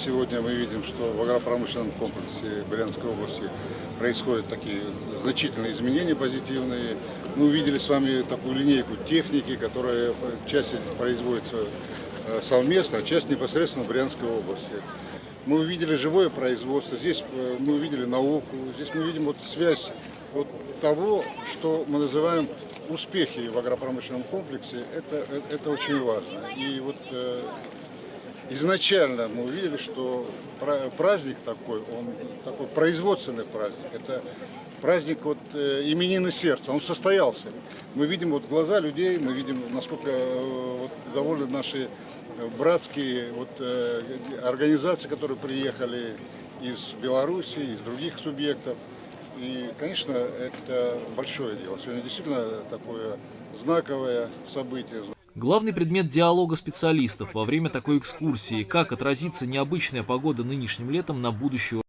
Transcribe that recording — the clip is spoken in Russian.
сегодня мы видим, что в агропромышленном комплексе Брянской области происходят такие значительные изменения позитивные. Мы увидели с вами такую линейку техники, которая часть производится совместно, а часть непосредственно в Брянской области. Мы увидели живое производство, здесь мы увидели науку, здесь мы видим вот связь вот того, что мы называем успехи в агропромышленном комплексе. Это очень важно. И вот изначально мы увидели, что праздник такой, он такой производственный праздник. Это праздник вот именины сердца, он состоялся. Мы видим вот глаза людей, мы видим, насколько вот довольны наши братские вот организации, которые приехали из Беларуси, из других субъектов. И, конечно, это большое дело. Сегодня действительно такое знаковое событие. Главный предмет диалога специалистов во время такой экскурсии – как отразится необычная погода нынешним летом на будущее